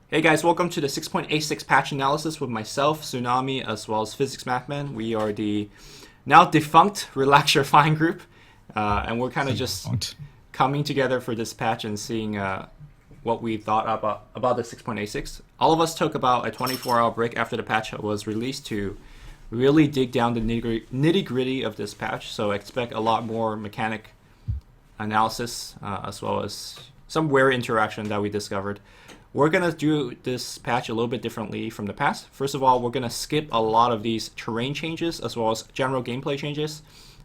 Hey guys, welcome to the 6.86 patch analysis with myself, Tsunami, as well as Physics Mathman. We are the now defunct Relax Your Fine group, and we're kind of just coming together for this patch and seeing what we thought about the 6.86. All of us took about a 24-hour break after the patch was released to really dig down the nitty-gritty of this patch, so expect a lot more mechanic analysis, as well as some weird interaction that we discovered. We're going to do this patch a little bit differently from the past. First of all, we're going to skip a lot of these terrain changes as well as general gameplay changes.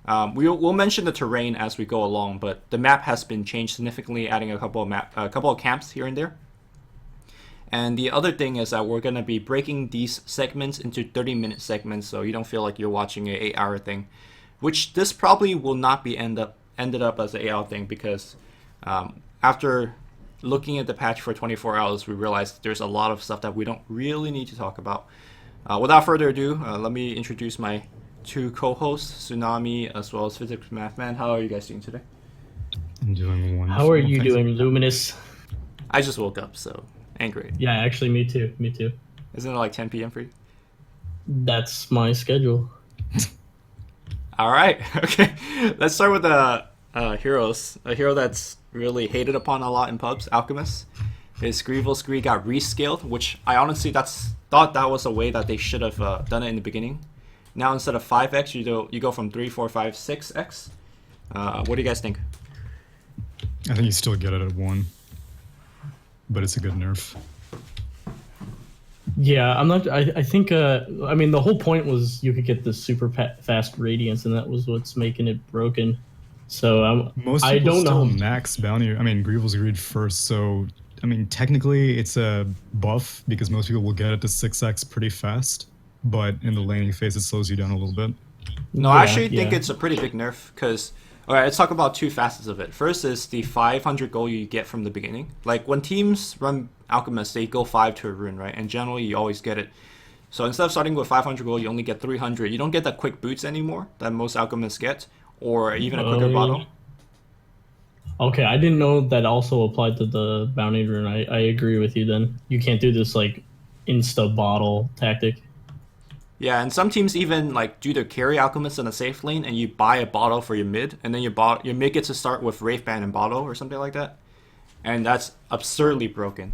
We'll mention the terrain as we go along, but the map has been changed significantly, adding a couple of camps here and there. And the other thing is that we're going to be breaking these segments into 30-minute segments, so you don't feel like you're watching an 8-hour thing, which this probably will not be ended up as an 8-hour thing, because after looking at the patch for 24 hours, we realized there's a lot of stuff that we don't really need to talk about. Without further ado, let me introduce my two co-hosts, Tsunami as well as Physics Mathman. How are you guys doing today? I'm doing wonderful. How are you doing, Luminous? I just woke up, so angry. Yeah, actually, me too. Me too. Isn't it like 10 p.m. for you? That's my schedule. All right, okay. Let's start with the heroes. A hero that's really hated upon a lot in pubs, Alchemist. His Grievous Greed got rescaled, which I honestly thought that was a way that they should have done it in the beginning. Now instead of 5x, you go from 3, 4, 5, 6x. What do you guys think? I think you still get it at 1, but it's a good nerf. Yeah, I'm not. I think. I mean, the whole point was you could get the super fast radiance, and that was what's making it broken. So most I people don't still know. max bounty. I mean, Grievous Greed first. So I mean, technically it's a buff because most people will get it to 6x pretty fast, but in the laning phase it slows you down a little bit. No, I actually think it's a pretty big nerf, because alright, let's talk about two facets of it. First is the 500 gold you get from the beginning. Like when teams run Alchemist, they go 5 to a rune, right? And generally you always get it. So instead of starting with 500 gold, you only get 300. You don't get the quick boots anymore that most Alchemists get, or even a quicker bottle. Okay, I didn't know that also applied to the bounty rune. I agree with you then. You can't do this like insta bottle tactic. Yeah, and some teams even like do the carry Alchemist in a safe lane, and you buy a bottle for your mid, and then your mid gets to start with Wraith Band and bottle or something like that, and that's absurdly broken.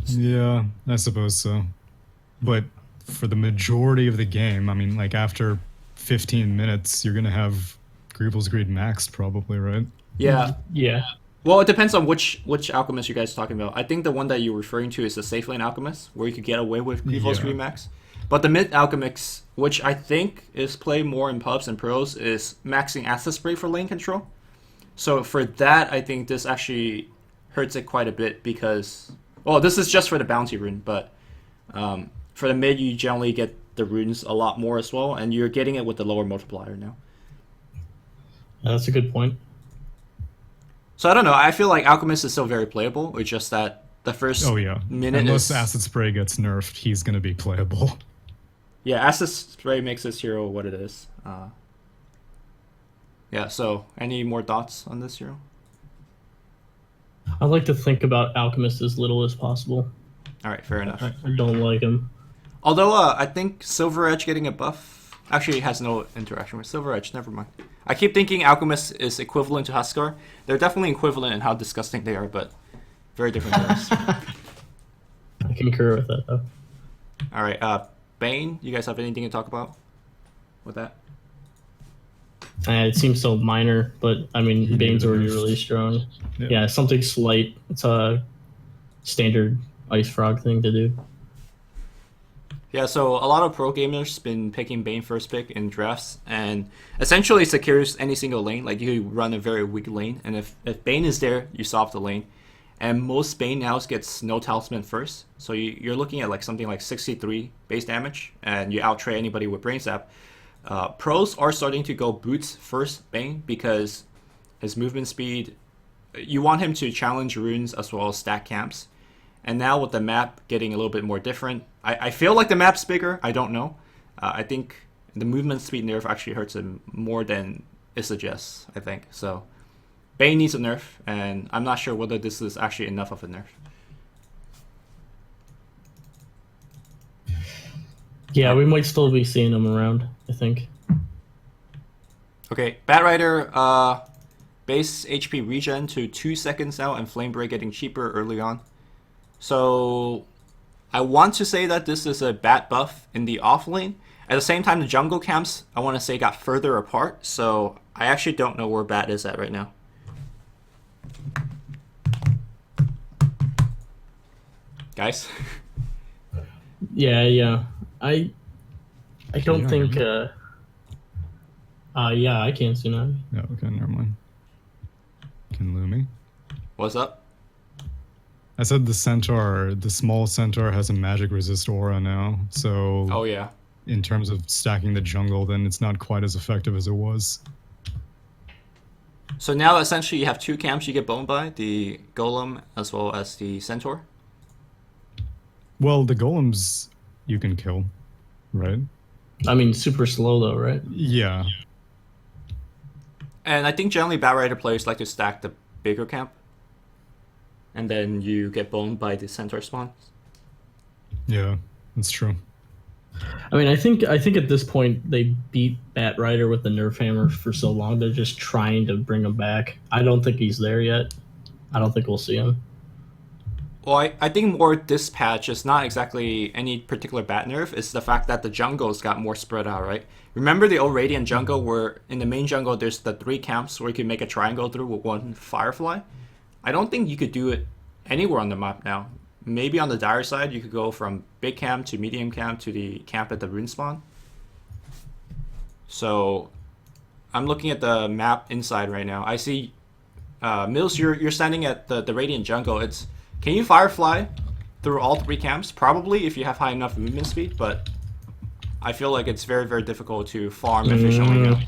Yeah, I suppose so. But for the majority of the game, I mean, like after 15 minutes, you're gonna have Grievous Greed maxed probably, right? Yeah. Yeah. Well, it depends on which Alchemist you guys are talking about. I think the one that you're referring to is the safe lane Alchemist, where you could get away with Grievous Greed max. But the mid Alchemist, which I think is played more in pubs and pros, is maxing Acid Spray for lane control. So for that, I think this actually hurts it quite a bit because, well, this is just for the bounty rune, but for the mid, you generally get the runes a lot more as well, and you're getting it with the lower multiplier now. That's a good point. So I don't know. I feel like Alchemist is still very playable. It's just that the first minute unless Acid Spray gets nerfed, he's gonna be playable. Yeah, Acid Spray makes this hero what it is. Yeah, so any more thoughts on this hero? I like to think about Alchemist as little as possible. Alright, fair enough. I don't like him. Although I think Silver Edge getting a buff actually has no interaction with Silver Edge, never mind. I keep thinking Alchemist is equivalent to Huskar. They're definitely equivalent in how disgusting they are, but very different heroes. I concur with that, though. Alright, Bane, you guys have anything to talk about with that? It seems so minor, but I mean, Bane's already really strong. Yeah, something slight. It's a standard Ice Frog thing to do. Yeah, so a lot of pro gamers been picking Bane first pick in drafts, and essentially it secures any single lane. Like you run a very weak lane, and if Bane is there, you solve the lane. And most Bane now gets no talisman first, so you're looking at like something like 63 base damage, and you outtrade anybody with Brain Sap. Pros are starting to go boots first Bane because his movement speed, you want him to challenge runes as well as stack camps. And now with the map getting a little bit more different, I feel like the map's bigger. I don't know. I think the movement speed nerf actually hurts him more than it suggests, I think. So Bane needs a nerf, and I'm not sure whether this is actually enough of a nerf. Yeah, we might still be seeing them around, I think. Okay, Batrider, base HP regen to 2 seconds now, and Flame Break getting cheaper early on. So I want to say that this is a Bat buff in the off lane. At the same time, the jungle camps, I want to say, got further apart, so I actually don't know where Bat is at right now. Guys? Yeah. I don't think... yeah, I can't see now. Yeah, okay, never mind. Can Lumi? What's up? I said the Centaur, the small Centaur has a magic resist aura now, so... Oh, yeah. In terms of stacking the jungle, then it's not quite as effective as it was. So now, essentially, you have 2 camps you get boned by, the Golem as well as the Centaur? Well, the Golems you can kill, right? I mean, super slow though, right? Yeah. And I think generally Batrider players like to stack the bigger camp. And then you get boned by the Centaur spawns. Yeah, that's true. I mean, I think at this point they beat Batrider with the nerf hammer for so long. They're just trying to bring him back. I don't think he's there yet. I don't think we'll see him. Well, I think more this patch is not exactly any particular Bat nerf. It's the fact that the jungles got more spread out, right? Remember the old Radiant jungle where in the main jungle there's the 3 camps where you can make a triangle through with 1 Firefly? I don't think you could do it anywhere on the map now. Maybe on the dire side you could go from big camp to medium camp to the camp at the rune spawn. So I'm looking at the map inside right now. I see Mills, you're standing at the Radiant jungle. Can you Firefly through all 3 camps? Probably if you have high enough movement speed, but I feel like it's very, very difficult to farm efficiently now.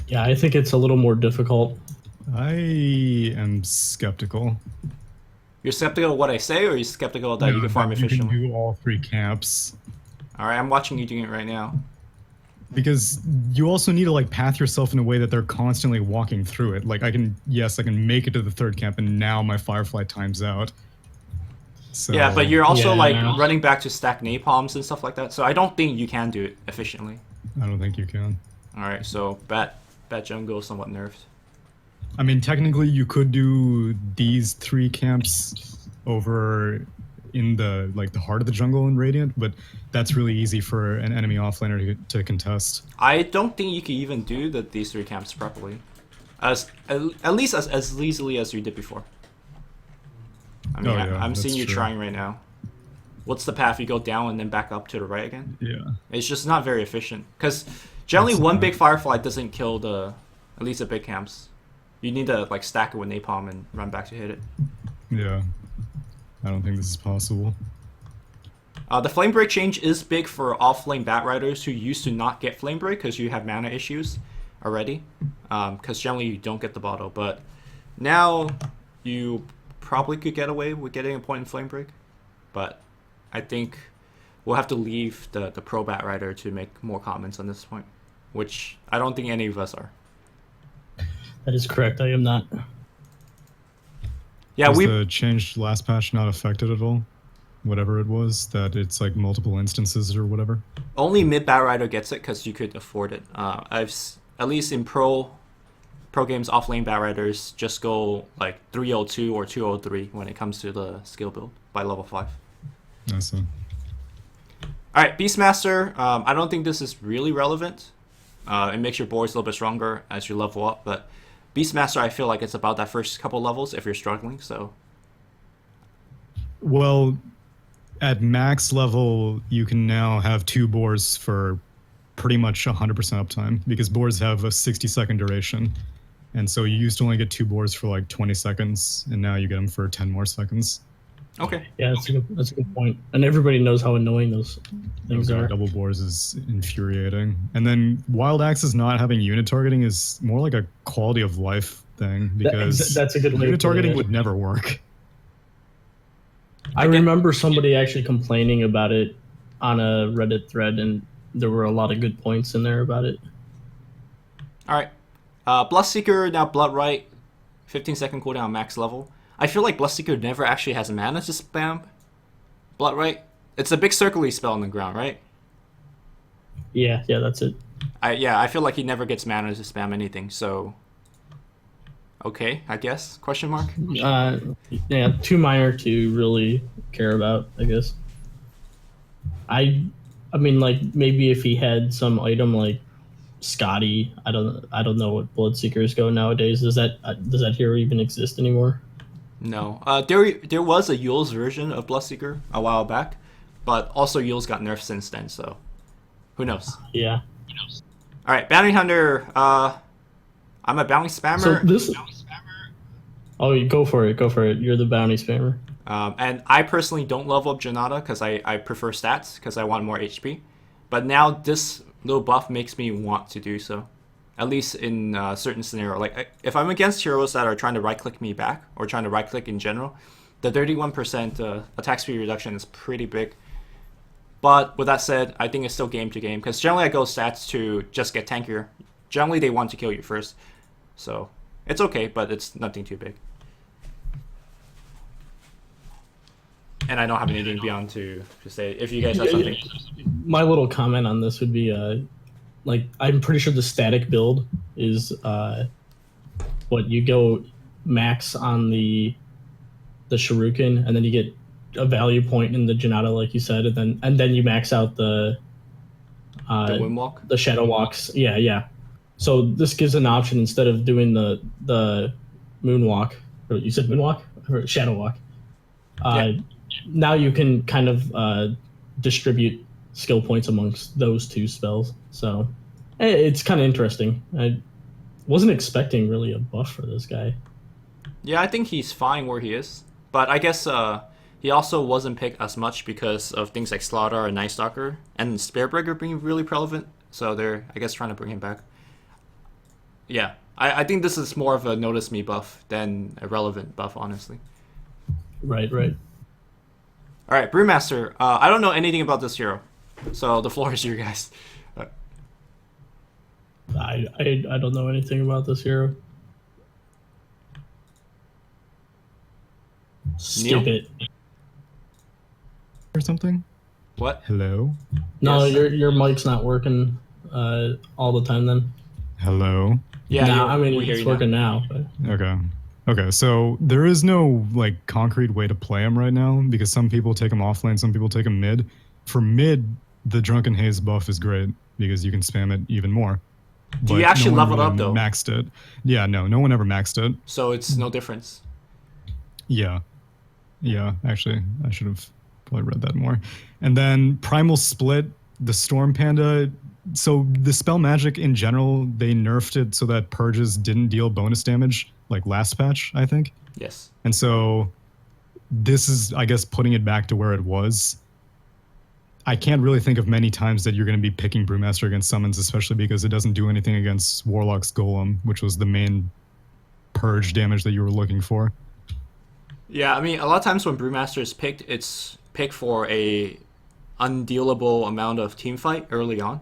Yeah, I think it's a little more difficult. I am skeptical. You're skeptical of what I say, or are you skeptical that you can farm efficiently? You can do all 3 camps. Alright, I'm watching you doing it right now. Because you also need to like path yourself in a way that they're constantly walking through it. Like I can make it to the 3rd camp and now my Firefly times out. So, yeah, but you're also running back to stack napalms and stuff like that. So I don't think you can do it efficiently. I don't think you can. Alright, so Bat jungle somewhat nerfed. I mean, technically you could do these 3 camps over in the heart of the jungle in Radiant, but that's really easy for an enemy offlaner to contest. I don't think you can even do these 3 camps properly, at least as easily as you did before. I mean, I'm seeing you trying right now. What's the path? You go down and then back up to the right again? Yeah. It's just not very efficient because generally one big Firefly doesn't kill at least the big camps. You need to like stack it with napalm and run back to hit it. Yeah. I don't think this is possible. The Flame Break change is big for off-lane Batriders who used to not get Flame Break because you have mana issues already. Because generally you don't get the bottle. But now you probably could get away with getting a point in Flame Break. But I think we'll have to leave the pro Batrider to make more comments on this point. Which I don't think any of us are. That is correct, I am not. Yeah, was the changed last patch not affected at all? Whatever it was, that it's like multiple instances or whatever? Only mid Batrider gets it because you could afford it. At least in pro games, off-lane Batriders just go like 302 or 203 when it comes to the skill build by level 5. I see. Alright, Beastmaster, I don't think this is really relevant. It makes your boards a little bit stronger as you level up, but Beastmaster, I feel like it's about that first couple levels if you're struggling, so... Well, at max level, you can now have 2 boars for pretty much 100% uptime, because boars have a 60-second duration. And so you used to only get 2 boars for like 20 seconds, and now you get them for 10 more seconds. Okay. Yeah, that's a good point. And everybody knows how annoying those things are. Double boars is infuriating. And then Wild Axes not having unit targeting is more like a quality of life thing, because that's a good way unit targeting would never work. I remember somebody actually complaining about it on a Reddit thread, and there were a lot of good points in there about it. Alright. Bloodseeker, now Bloodright, 15-second cooldown max level. I feel like Bloodseeker never actually has mana to spam Bloodright, It's a big circly spell on the ground, right? Yeah, that's it. I feel like he never gets mana to spam anything, so okay, I guess? Question mark? Yeah, too minor to really care about, I guess. I mean, like, maybe if he had some item like Scotty, I don't know what Bloodseekers go nowadays. Does that hero even exist anymore? No. There was a Yule's version of Bloodseeker a while back, but also Yule's got nerfed since then, so who knows? Yeah. All right, Bounty Hunter. I'm a bounty spammer. So this. Oh, you go for it. You're the bounty spammer. And I personally don't level up Janata because I prefer stats because I want more HP. But now this little buff makes me want to do so, at least in certain scenario. Like if I'm against heroes that are trying to right-click me back or trying to right-click in general, the 31% attack speed reduction is pretty big. But with that said, I think it's still game to game because generally I go stats to just get tankier. Generally they want to kill you first, so it's okay, but it's nothing too big. And I don't have anything beyond to say. If you guys have something, my little comment on this would be, like, I'm pretty sure the static build is what you go max on the Shuriken, and then you get a value point in the Janata, like you said, and then you max out the Windwalk, the Shadow Walks. Yeah. So this gives an option instead of doing the Moonwalk, or you said Moonwalk or Shadow Walk. Now you can kind of distribute skill points amongst those two spells. So it's kind of interesting. I wasn't expecting really a buff for this guy. Yeah, I think he's fine where he is, but I guess he also wasn't picked as much because of things like Slaughter and Night Stalker and Spiritbreaker being really relevant. So they're, I guess, trying to bring him back. Yeah, I think this is more of a notice me buff than a relevant buff, honestly. Right. All right, Brewmaster. I don't know anything about this hero, so the floor is your guys. I don't know anything about this hero. Skip it. Or something? What? Hello? No, Yes. your mic's not working all the time then. Hello? Yeah, No, I mean, we hear it's you now. working now. But... Okay, so there is no like concrete way to play him right now because some people take him off lane, some people take him mid. For mid, the Drunken Haze buff is great because you can spam it even more. Do you actually no one level it up, though? Maxed it. Yeah, no one ever maxed it. So it's no difference. Yeah, actually, I should have probably read that more. And then Primal Split, the Storm Panda. So the spell magic in general, they nerfed it so that purges didn't deal bonus damage, like last patch, I think. Yes. And so this is, I guess, putting it back to where it was. I can't really think of many times that you're going to be picking Brewmaster against summons, especially because it doesn't do anything against Warlock's Golem, which was the main purge damage that you were looking for. Yeah, I mean, a lot of times when Brewmaster is picked, it's picked for a undealable amount of team fight early on.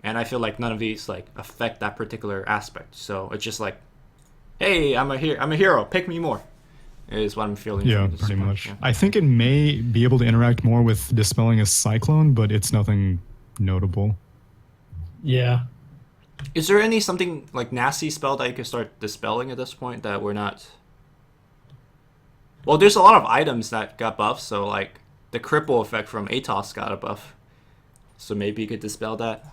And I feel like none of these like affect that particular aspect. So it's just like, hey, I'm a hero, pick me more, is what I'm feeling. Yeah, pretty much. Yeah. I think it may be able to interact more with dispelling a Cyclone, but it's nothing notable. Yeah. Is there something like nasty spell that you can start dispelling at this point that we're not? Well, there's a lot of items that got buffs, so like the cripple effect from Atos got a buff. So maybe you could dispel that.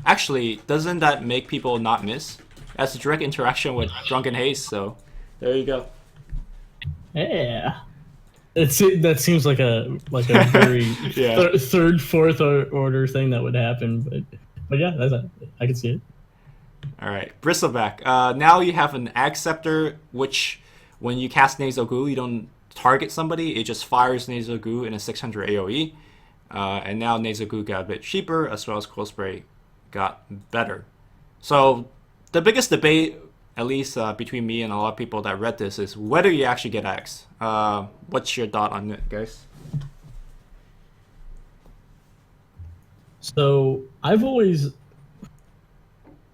Actually, doesn't that make people not miss? That's a direct interaction with Drunken Haze, so there you go. Yeah. That seems like a very Yeah. third, fourth order thing that would happen, but yeah, I can see it. All right, Bristleback. Now you have an Ag Scepter, which when you cast Nasal Goo, you don't target somebody. It just fires Nasal Goo in a 600 AoE. And now Nasal Goo got a bit cheaper, as well as Cold Spray got better. So the biggest debate, at least between me and a lot of people that read this, is whether you actually get Axe. What's your thought on it, guys? So I've always,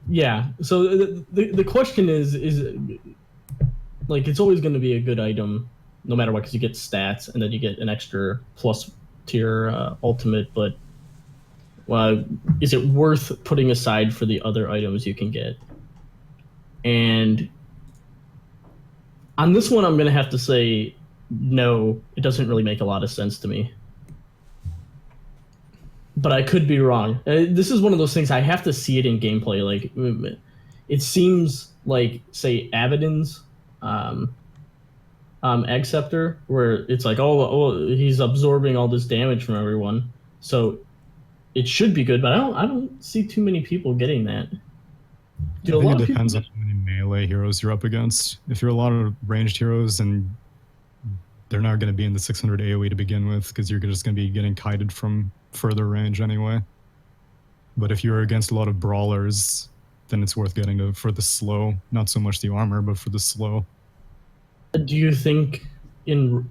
yeah. So the question is like it's always going to be a good item no matter what, because you get stats and then you get an extra plus tier ultimate. But is it worth putting aside for the other items you can get? And on this one, I'm going to have to say no, it doesn't really make a lot of sense to me. But I could be wrong. This is one of those things I have to see it in gameplay. Like, it seems like, say, Abaddon's Egg Scepter, where it's like, oh, he's absorbing all this damage from everyone, so it should be good. But I don't see too many people getting that. I think it depends on how many melee heroes you're up against. If you're a lot of ranged heroes, and they're not going to be in the 600 AoE to begin with, because you're just going to be getting kited from further range anyway. But if you're against a lot of brawlers, then it's worth getting for the slow. Not so much the armor, but for the slow. Do you think in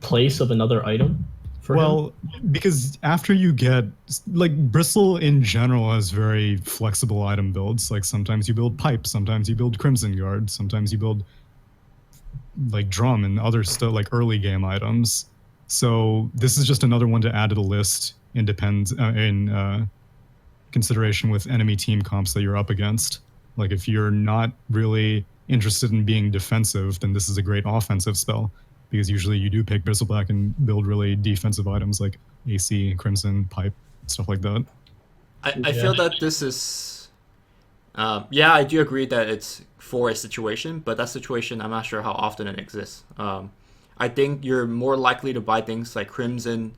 place of another item? Well, because after you get, like, Bristle in general has very flexible item builds. Like, sometimes you build pipe, sometimes you build Crimson Guard, sometimes you build, like, drum and other stuff, like early game items. So this is just another one to add to the list in consideration with enemy team comps that you're up against. Like, if you're not really interested in being defensive, then this is a great offensive spell. Because usually you do pick Bristleback and build really defensive items like AC, Crimson, Pipe, stuff like that. I feel that this is... I do agree that it's for a situation, but that situation, I'm not sure how often it exists. I think you're more likely to buy things like Crimson,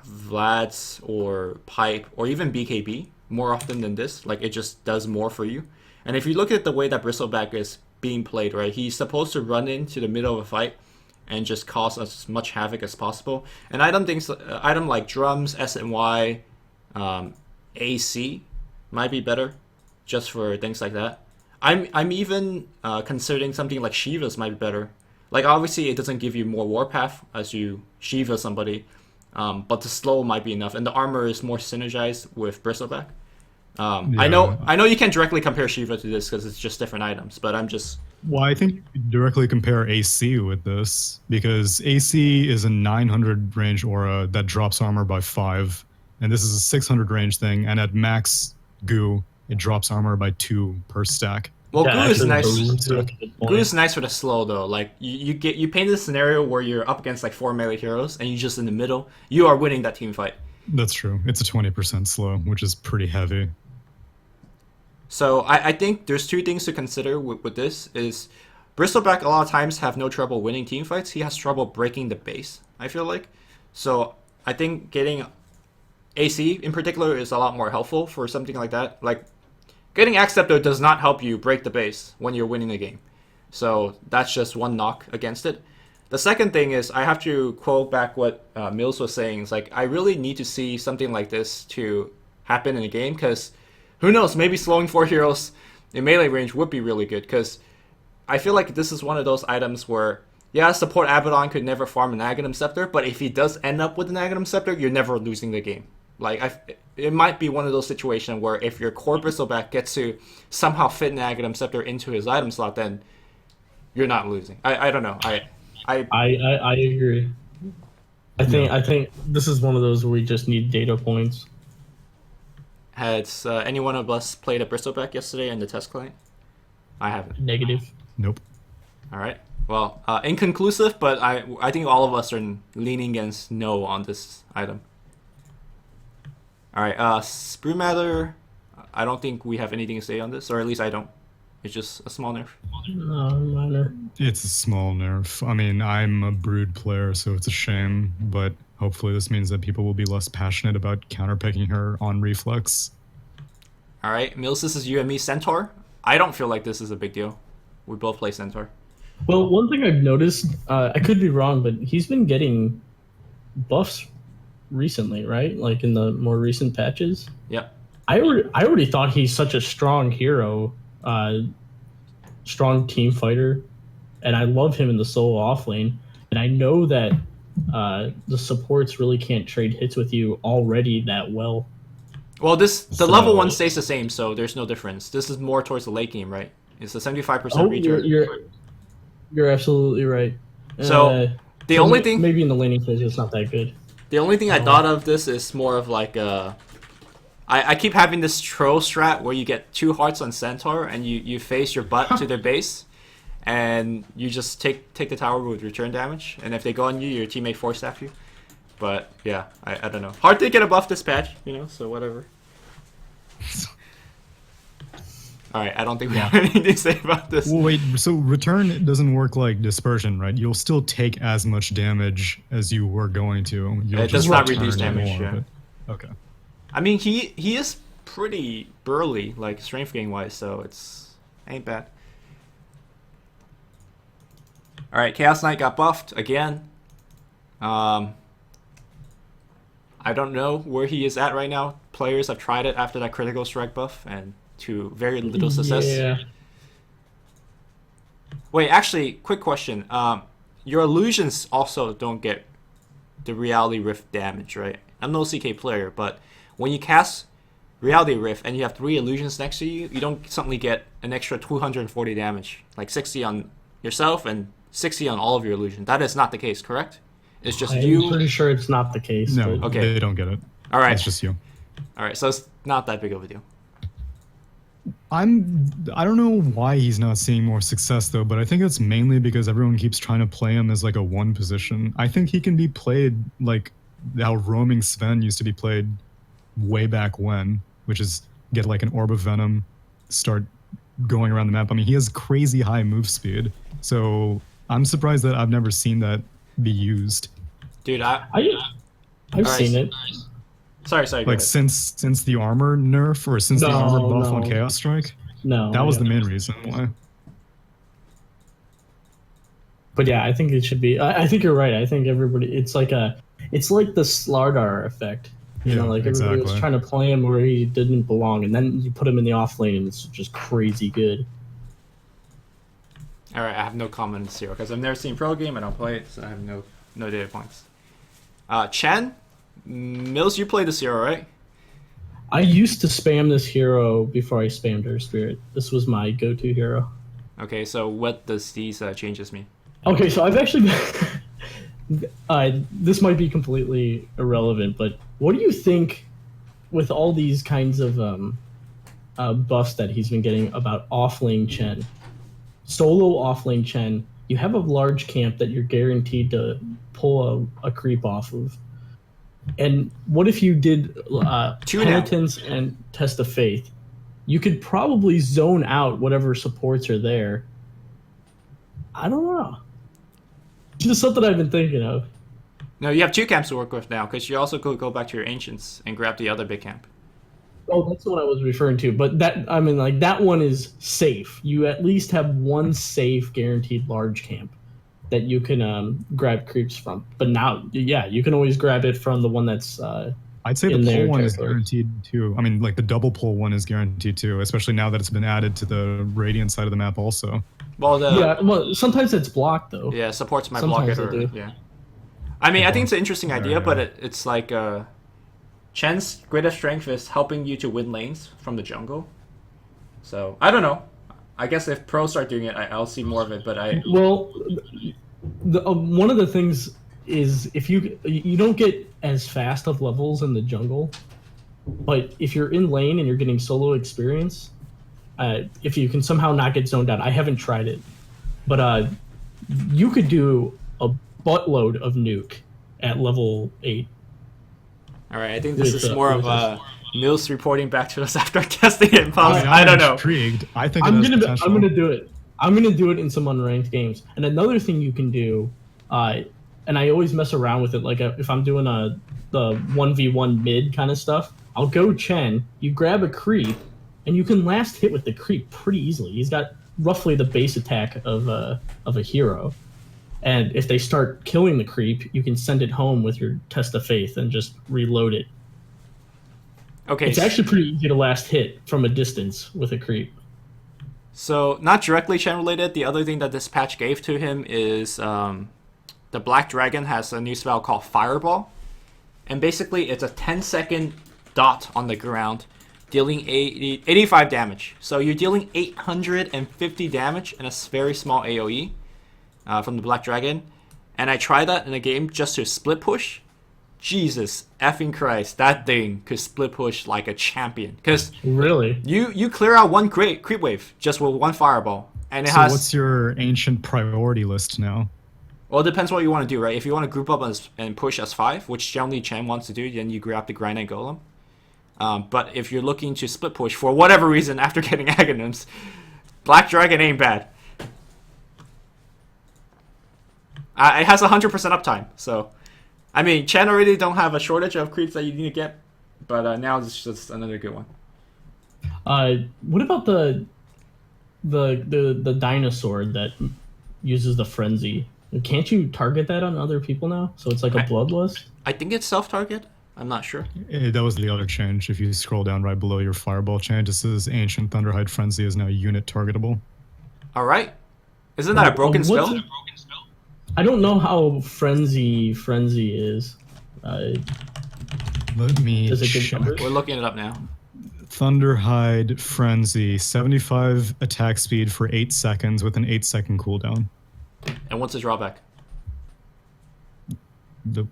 Vlad's, or Pipe, or even BKB more often than this. Like, it just does more for you. And if you look at the way that Bristleback is being played, right, he's supposed to run into the middle of a fight and just cause as much havoc as possible. And item like drums, SNY, AC might be better, just for things like that. I'm even considering something like Shiva's might be better. Like, obviously it doesn't give you more warpath as you Shiva somebody, but the slow might be enough, and the armor is more synergized with Bristleback. I know you can't directly compare Shiva to this because it's just different items, but I'm just... Well, I think you directly compare AC with this, because AC is a 900 range aura that drops armor by 5, and this is a 600 range thing, and at max goo, it drops armor by 2 per stack. Well, goo is nice. Goo is nice for the slow though. Like, you paint this scenario where you're up against like 4 melee heroes, and you're just in the middle. You are winning that team fight. That's true. It's a 20% slow, which is pretty heavy. So I think there's 2 things to consider with this. Is Bristleback a lot of times have no trouble winning team fights. He has trouble breaking the base, I feel like. So I think getting AC in particular is a lot more helpful for something like that. Like, getting Acceptor does not help you break the base when you're winning the game. So that's just one knock against it. The second thing is, I have to quote back what Mills was saying. It's like, I really need to see something like this to happen in a game, because who knows, maybe slowing 4 heroes in melee range would be really good, because I feel like this is one of those items where, yeah, support Abaddon could never farm an Aghanim Scepter, but if he does end up with an Aghanim Scepter, you're never losing the game. Like, it might be one of those situations where if your core Bristleback gets to somehow fit an Aghanim Scepter into his item slot, then you're not losing. I don't know. I agree. I think this is one of those where we just need data points. Has anyone of us played a Bristleback yesterday in the test client? I haven't. Negative. Nope. All right. Well, inconclusive, but I think all of us are leaning against no on this item. All right. Brewmother, I don't think we have anything to say on this, or at least I don't. It's just a small nerf. Minor. It's a small nerf. I mean, I'm a Brood player, so it's a shame, but hopefully this means that people will be less passionate about counterpicking her on reflex. All right, Mills, this is you and me, Centaur. I don't feel like this is a big deal. We both play Centaur. Well, one thing I've noticed, I could be wrong, but he's been getting buffs recently, right? Like in the more recent patches. Yeah. I already thought he's such a strong hero, strong team fighter, and I love him in the solo off lane. And I know that the supports really can't trade hits with you already that well. Well, the level 1 stays the same, so there's no difference. This is more towards the late game, right? It's a 75% return. You're absolutely right. So the only thing, maybe in the laning phase, it's not that good. the only thing I thought of this is more of like I keep having this troll strat where you get 2 hearts on Centaur and you face your butt to their base, and you just take the tower with return damage, and if they go on you, your teammate force staff you. But yeah, I don't know. Hard to get a buff this patch, so whatever. Alright, I don't think we have anything to say about this. Well, wait, so return doesn't work like dispersion, right? You'll still take as much damage as you were going to. It does not reduce damage, yeah. Okay. I mean, he is pretty burly, like strength gain wise, so it's ain't bad. All right, Chaos Knight got buffed again. I don't know where he is at right now. Players have tried it after that critical strike buff, and to very little success. Yeah. Wait, actually, quick question. Your illusions also don't get the Reality Rift damage, right? I'm no CK player, but when you cast Reality Rift and you have 3 illusions next to you, you don't suddenly get an extra 240 damage, like 60 on yourself and 60 on all of your illusions. That is not the case, correct? It's just you. I'm pretty sure it's not the case. No, but... okay. They don't get it. All right. It's just you. All right, so it's not that big of a deal. I don't know why he's not seeing more success though, but I think it's mainly because everyone keeps trying to play him as like a 1 position. I think he can be played like how roaming Sven used to be played way back when, which is get like an orb of venom, start going around the map. I mean, he has crazy high move speed, so I'm surprised that I've never seen that be used. Dude, I've right, seen it. Sorry. Like since the armor nerf or since the armor buff on Chaos Strike. No, that was the main reason why. But yeah, I think it should be. I think you're right. I think everybody. It's like the Slardar effect. You know, like everybody was trying to play him where he didn't belong, and then you put him in the off lane, and it's just crazy good. All right, I have no comment on Zero because I've never seen pro game. I don't play it, so I have no data points. Chen, Mills, you play this hero, right? I used to spam this hero before I spammed Earth Spirit. This was my go-to hero. Okay, so what does these changes mean? Okay, so I've actually this might be completely irrelevant, but what do you think with all these kinds of buffs that he's been getting about off-lane Chen? Solo off-lane Chen, you have a large camp that you're guaranteed to pull a creep off of. And what if you did Penitence and Test of Faith? You could probably zone out whatever supports are there. I don't know. It's just something I've been thinking of. No, you have 2 camps to work with now, because you also could go back to your Ancients and grab the other big camp. Oh, that's what I was referring to. But that one is safe. You at least have 1 safe guaranteed large camp that you can grab creeps from. But now, yeah, you can always grab it from the one that's I'd say the pull one is guaranteed too. I mean, like the double pull one is guaranteed too, especially now that it's been added to the Radiant side of the map also. Well, sometimes it's blocked though. Yeah, supports my block it. Yeah. I mean, I think it's an interesting idea, but it's like Chen's greatest strength is helping you to win lanes from the jungle. So I don't know. I guess if pros start doing it, I'll see more of it. But one of the things is if you don't get as fast of levels in the jungle, but if you're in lane and you're getting solo experience, if you can somehow not get zoned out, I haven't tried it, but you could do a buttload of nuke at level 8. All right, I think this is more of Mills reporting back to us after testing it in pubs. I don't know. Intrigued. I think I'm gonna do it. I'm gonna do it in some unranked games. And another thing you can do, and I always mess around with it. Like if I'm doing the 1v1 mid kind of stuff, I'll go Chen. You grab a creep, and you can last hit with the creep pretty easily. He's got roughly the base attack of a hero. And if they start killing the creep, you can send it home with your Test of Faith and just reload it. Okay. It's actually pretty easy to last hit from a distance with a creep. So, not directly Chen related, the other thing that this patch gave to him is the Black Dragon has a new spell called Fireball. And basically, it's a 10-second dot on the ground, dealing 85 damage. So, you're dealing 850 damage in a very small AoE. from the Black Dragon, and I tried that in a game just to split push. Jesus effing Christ, that thing could split push like a champion. Because really, you clear out one creep wave just with one fireball, and it So has. what's your ancient priority list now? Well, it depends what you want to do, right? If you want to group up and push S5, which generally Chen wants to do, then you grab the Granite Golem. But if you're looking to split push for whatever reason after getting Aghanims, Black Dragon ain't bad. It has 100% uptime, so I mean, Chen already don't have a shortage of creeps that you need to get, but now it's just another good one. What about the dinosaur that uses the frenzy? Can't you target that on other people now? So it's like a bloodlust? I think it's self-target. I'm not sure. That was the other change. If you scroll down right below your fireball change, it says Ancient Thunderhide Frenzy is now unit targetable. All right. Isn't that a broken spell? I don't know how frenzy is. Let me Does it give check. numbers? We're looking it up now. Thunderhide Frenzy, 75 attack speed for 8 seconds with an 8-second cooldown. And what's the drawback?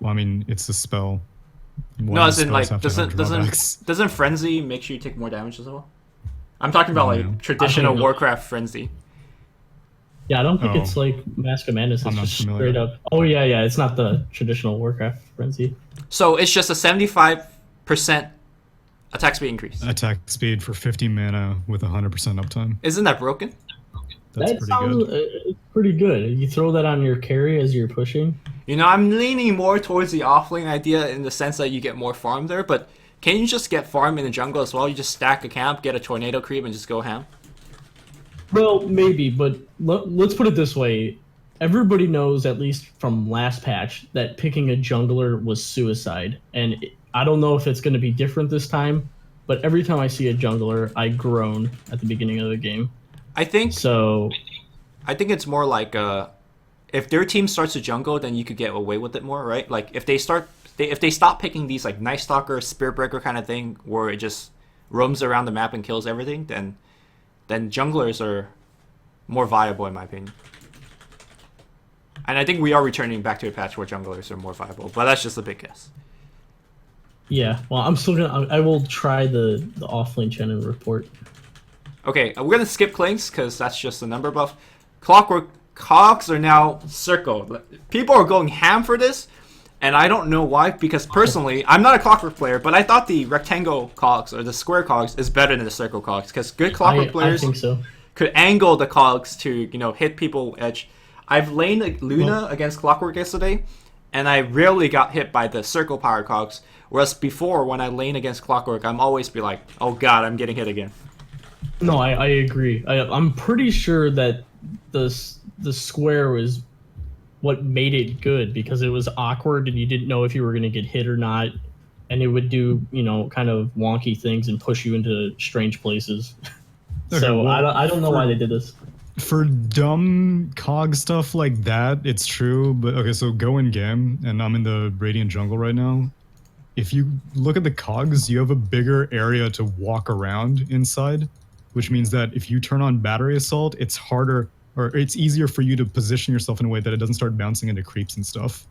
I mean, it's a spell. No, as in Spells like have to have drawbacks. doesn't frenzy make sure you take more damage as well? I'm talking about like traditional Warcraft frenzy. Yeah, I don't think Oh. it's like Mask of Madness. It's I'm not just familiar. straight up. Oh yeah, it's not the traditional Warcraft frenzy. So it's just a 75% attack speed increase. Attack speed for 50 mana with 100% uptime. Isn't that broken? That's that pretty sounds good. It's pretty good. You throw that on your carry as you're pushing. You know, I'm leaning more towards the offlane idea in the sense that you get more farm there, but can you just get farm in the jungle as well? You just stack a camp, get a tornado creep, and just go ham? Well, maybe, but let's put it this way. Everybody knows, at least from last patch, that picking a jungler was suicide. And I don't know if it's going to be different this time, but every time I see a jungler, I groan at the beginning of the game. I think So, it's more like if their team starts to jungle, then you could get away with it more, right? Like if they stop picking these like Night Stalker, Spirit Breaker kind of thing, where it just roams around the map and kills everything, then junglers are more viable in my opinion. And I think we are returning back to a patch where junglers are more viable, but that's just a big guess. yeah. Well, I will try the offlane Chen and report. Okay, we're gonna skip Clinks because that's just a number buff. Clockwerk cogs are now circled. People are going ham for this, and I don't know why. Because personally, I'm not a Clockwerk player, but I thought the rectangle cogs or the square cogs is better than the circle cogs because good Clockwerk I players think so. could angle the cogs to hit people edge. I've laned Luna against Clockwerk yesterday, and I rarely got hit by the circle power cogs. Whereas before, when I lane against Clockwerk, I'm always be like, oh god, I'm getting hit again. No, I agree. I'm pretty sure that the square was what made it good because it was awkward and you didn't know if you were going to get hit or not, and it would do kind of wonky things and push you into strange places. Okay, So well, I don't know why they did this. For dumb cog stuff like that, it's true. But okay, so go in game, and I'm in the Radiant Jungle right now. If you look at the cogs, you have a bigger area to walk around inside, which means that if you turn on Battery Assault, it's harder, or it's easier for you to position yourself in a way that it doesn't start bouncing into creeps and stuff.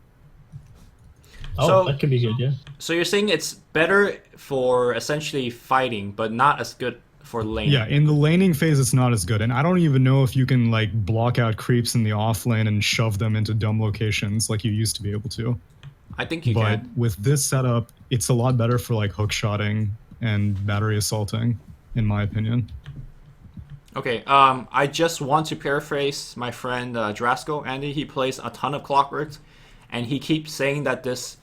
Oh, So- that could be good, yeah. So you're saying it's better for essentially fighting, but not as good for laning. Yeah, in the laning phase, it's not as good. And I don't even know if you can like block out creeps in the off lane and shove them into dumb locations like you used to be able to. I think you But can. with this setup, it's a lot better for like hook shotting and battery assaulting, in my opinion. Okay, I just want to paraphrase my friend Drasko. Andy, he plays a ton of Clockwerk, and he keeps saying that this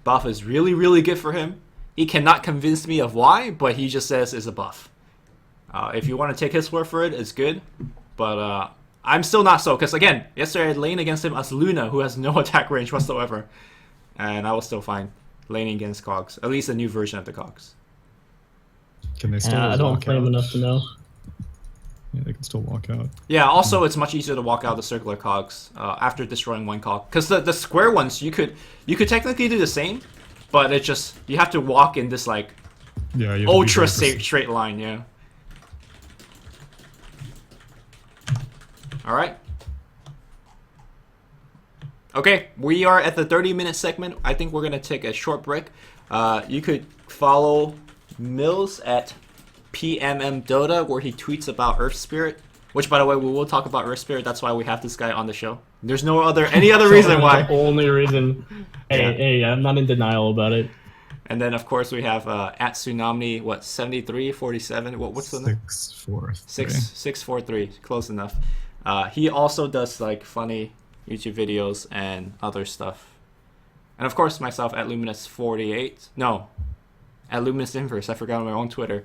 buff is really, really good for him. He cannot convince me of why, but he just says it's a buff. If you want to take his word for it, it's good. But I'm still not so, because again, yesterday I laned against him as Luna, who has no attack range whatsoever. And I was still fine laning against cogs, at least a new version of the cogs. Can they still I don't walk play him out? enough to know. Yeah, they can still walk out. Yeah, also it's much easier to walk out the circular cogs after destroying one cog. Because the square ones, you could technically do the same, but it just, you have to walk in this like Yeah, you have to be ultra very straight line, yeah. Alright. Okay, we are at the 30-minute segment. I think we're going to take a short break. You could follow Mills at PMM Dota, where he tweets about Earth Spirit. Which, by the way, we will talk about Earth Spirit. That's why we have this guy on the show. There's any other reason why. The only reason. Hey, I'm not in denial about it. And then, of course, we have at Tsunami, 7347? What's the number? 643. 643. Close enough. He also does, like, funny YouTube videos and other stuff. And, of course, myself at Luminous48. No, at LuminousInverse. I forgot my own Twitter.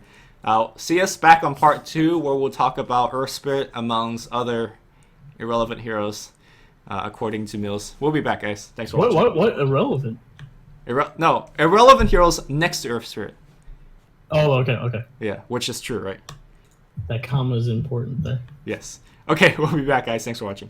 See us back on part 2, where we'll talk about Earth Spirit amongst other irrelevant heroes, according to Mills. We'll be back, guys. Thanks for watching. What irrelevant? Irrelevant heroes next to Earth Spirit. Oh, okay. Yeah, which is true, right? That comma is important there. Yes. Okay, we'll be back, guys. Thanks for watching.